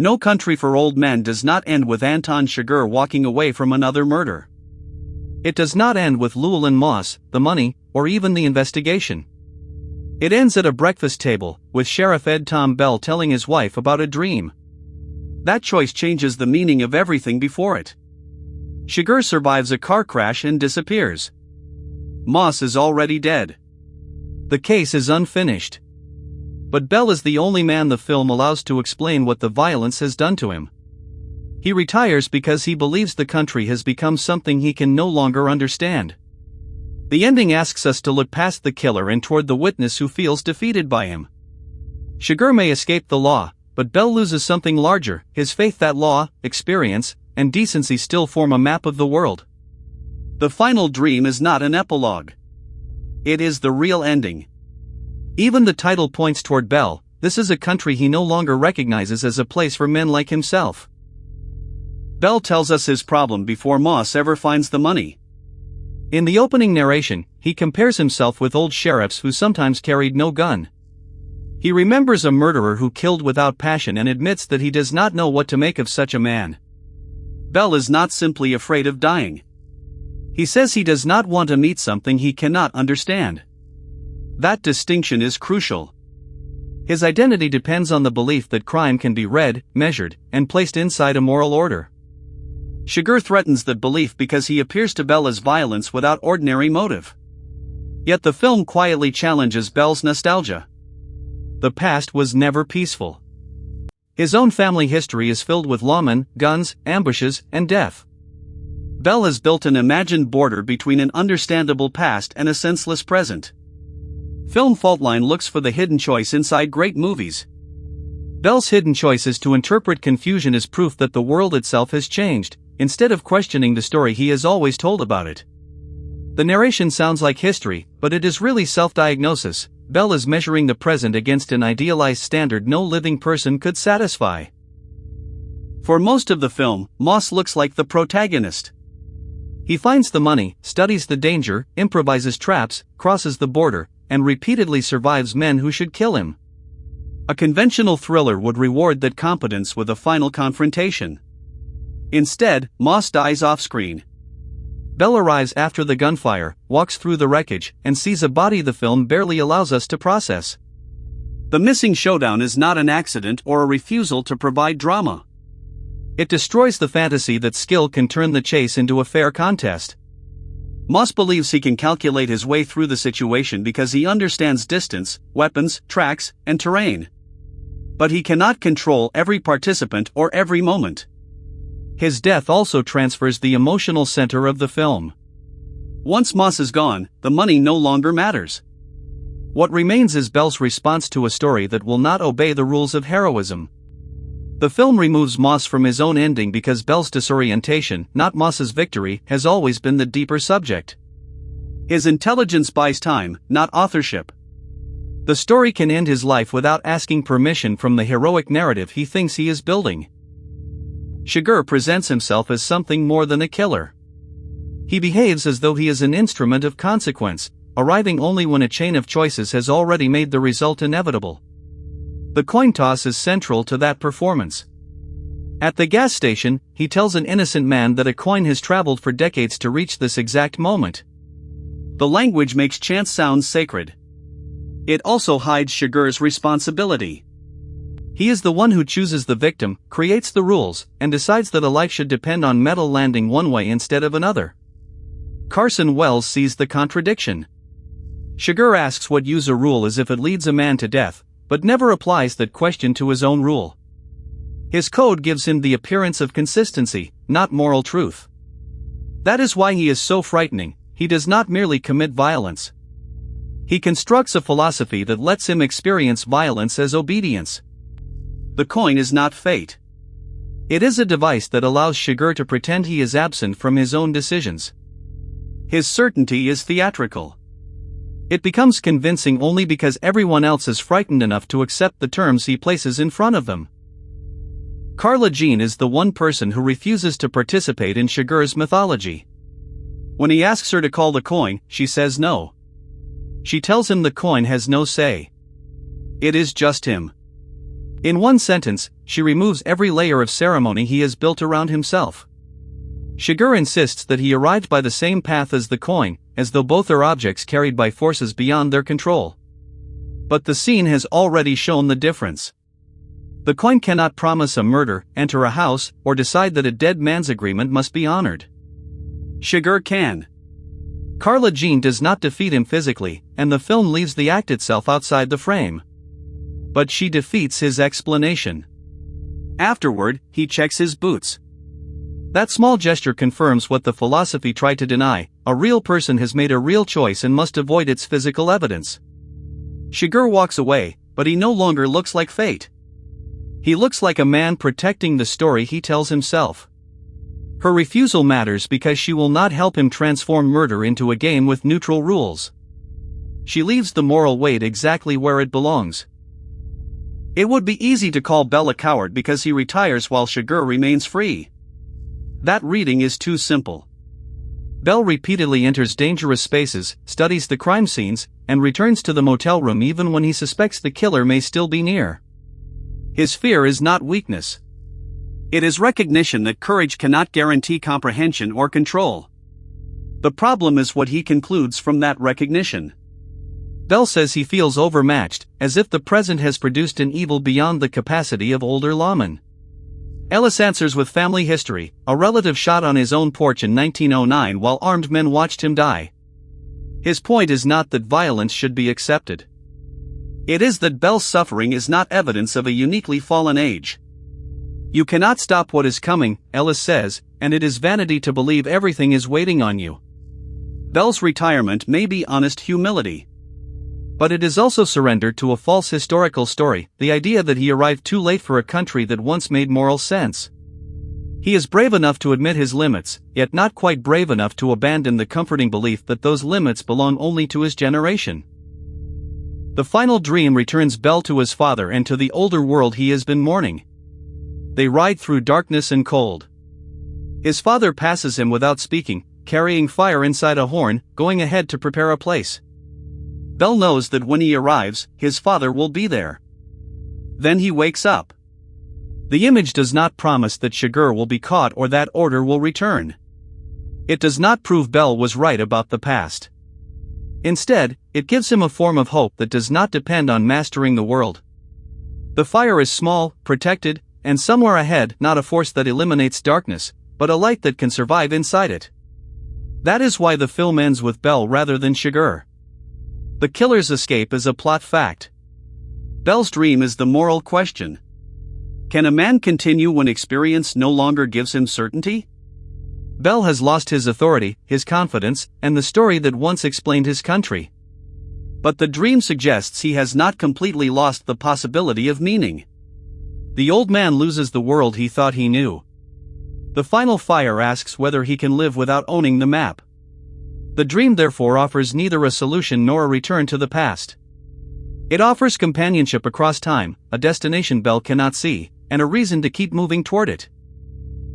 No Country for Old Men does not end with Anton Chigurh walking away from another murder. It does not end with Llewelyn Moss, the money, or even the investigation. It ends at a breakfast table, with Sheriff Ed Tom Bell telling his wife about a dream. That choice changes the meaning of everything before it. Chigurh survives a car crash and disappears. Moss is already dead. The case is unfinished. But Bell is the only man the film allows to explain what the violence has done to him. He retires because he believes the country has become something he can no longer understand. The ending asks us to look past the killer and toward the witness who feels defeated by him. Chigurh may escape the law, but Bell loses something larger, his faith that law, experience, and decency still form a map of the world. The final dream is not an epilogue. It is the real ending. Even the title points toward Bell. This is a country he no longer recognizes as a place for men like himself. Bell tells us his problem before Moss ever finds the money. In the opening narration, he compares himself with old sheriffs who sometimes carried no gun. He remembers a murderer who killed without passion and admits that he does not know what to make of such a man. Bell is not simply afraid of dying. He says he does not want to meet something he cannot understand. That distinction is crucial. His identity depends on the belief that crime can be read, measured, and placed inside a moral order. Chigurh threatens that belief because he appears to Bell as violence without ordinary motive. Yet the film quietly challenges Bell's nostalgia. The past was never peaceful. His own family history is filled with lawmen, guns, ambushes, and death. Bell has built an imagined border between an understandable past and a senseless present. Film Faultline looks for the hidden choice inside great movies. Bell's hidden choice is to interpret confusion as proof that the world itself has changed, instead of questioning the story he has always told about it. The narration sounds like history, but it is really self-diagnosis. Bell is measuring the present against an idealized standard no living person could satisfy. For most of the film, Moss looks like the protagonist. He finds the money, studies the danger, improvises traps, crosses the border, and repeatedly survives men who should kill him. A conventional thriller would reward that competence with a final confrontation. Instead, Moss dies off-screen. Bell arrives after the gunfire, walks through the wreckage, and sees a body the film barely allows us to process. The missing showdown is not an accident or a refusal to provide drama. It destroys the fantasy that skill can turn the chase into a fair contest. Moss believes he can calculate his way through the situation because he understands distance, weapons, tracks, and terrain. But he cannot control every participant or every moment. His death also transfers the emotional center of the film. Once Moss is gone, the money no longer matters. What remains is Bell's response to a story that will not obey the rules of heroism. The film removes Moss from his own ending because Bell's disorientation, not Moss's victory, has always been the deeper subject. His intelligence buys time, not authorship. The story can end his life without asking permission from the heroic narrative he thinks he is building. Chigurh presents himself as something more than a killer. He behaves as though he is an instrument of consequence, arriving only when a chain of choices has already made the result inevitable. The coin toss is central to that performance. At the gas station, he tells an innocent man that a coin has traveled for decades to reach this exact moment. The language makes chance sound sacred. It also hides Chigurh's responsibility. He is the one who chooses the victim, creates the rules, and decides that a life should depend on metal landing one way instead of another. Carson Wells sees the contradiction. Chigurh asks what use a rule is if it leads a man to death, but never applies that question to his own rule. His code gives him the appearance of consistency, not moral truth. That is why he is so frightening. He does not merely commit violence. He constructs a philosophy that lets him experience violence as obedience. The coin is not fate. It is a device that allows Chigurh to pretend he is absent from his own decisions. His certainty is theatrical. It becomes convincing only because everyone else is frightened enough to accept the terms he places in front of them. Carla Jean is the one person who refuses to participate in Chigurh's mythology. When he asks her to call the coin, she says no. She tells him the coin has no say. It is just him. In one sentence, she removes every layer of ceremony he has built around himself. Chigurh insists that he arrived by the same path as the coin, as though both are objects carried by forces beyond their control. But the scene has already shown the difference. The coin cannot promise a murder, enter a house, or decide that a dead man's agreement must be honored. Chigurh can. Carla Jean does not defeat him physically, and the film leaves the act itself outside the frame. But she defeats his explanation. Afterward, he checks his boots. That small gesture confirms what the philosophy tried to deny: a real person has made a real choice and must avoid its physical evidence. Chigurh walks away, but he no longer looks like fate. He looks like a man protecting the story he tells himself. Her refusal matters because she will not help him transform murder into a game with neutral rules. She leaves the moral weight exactly where it belongs. It would be easy to call Bell a coward because he retires while Chigurh remains free. That reading is too simple. Bell repeatedly enters dangerous spaces, studies the crime scenes, and returns to the motel room even when he suspects the killer may still be near. His fear is not weakness. It is recognition that courage cannot guarantee comprehension or control. The problem is what he concludes from that recognition. Bell says he feels overmatched, as if the present has produced an evil beyond the capacity of older lawmen. Ellis answers with family history: a relative shot on his own porch in 1909 while armed men watched him die. His point is not that violence should be accepted. It is that Bell's suffering is not evidence of a uniquely fallen age. You cannot stop what is coming, Ellis says, and it is vanity to believe everything is waiting on you. Bell's retirement may be honest humility. But it is also surrender to a false historical story, the idea that he arrived too late for a country that once made moral sense. He is brave enough to admit his limits, yet not quite brave enough to abandon the comforting belief that those limits belong only to his generation. The final dream returns Bell to his father and to the older world he has been mourning. They ride through darkness and cold. His father passes him without speaking, carrying fire inside a horn, going ahead to prepare a place. Bell knows that when he arrives, his father will be there. Then he wakes up. The image does not promise that Chigurh will be caught or that order will return. It does not prove Bell was right about the past. Instead, it gives him a form of hope that does not depend on mastering the world. The fire is small, protected, and somewhere ahead, not a force that eliminates darkness, but a light that can survive inside it. That is why the film ends with Bell rather than Chigurh. The killer's escape is a plot fact. Bell's dream is the moral question. Can a man continue when experience no longer gives him certainty? Bell has lost his authority, his confidence, and the story that once explained his country. But the dream suggests he has not completely lost the possibility of meaning. The old man loses the world he thought he knew. The final fire asks whether he can live without owning the map. The dream therefore offers neither a solution nor a return to the past. It offers companionship across time, a destination Bell cannot see, and a reason to keep moving toward it.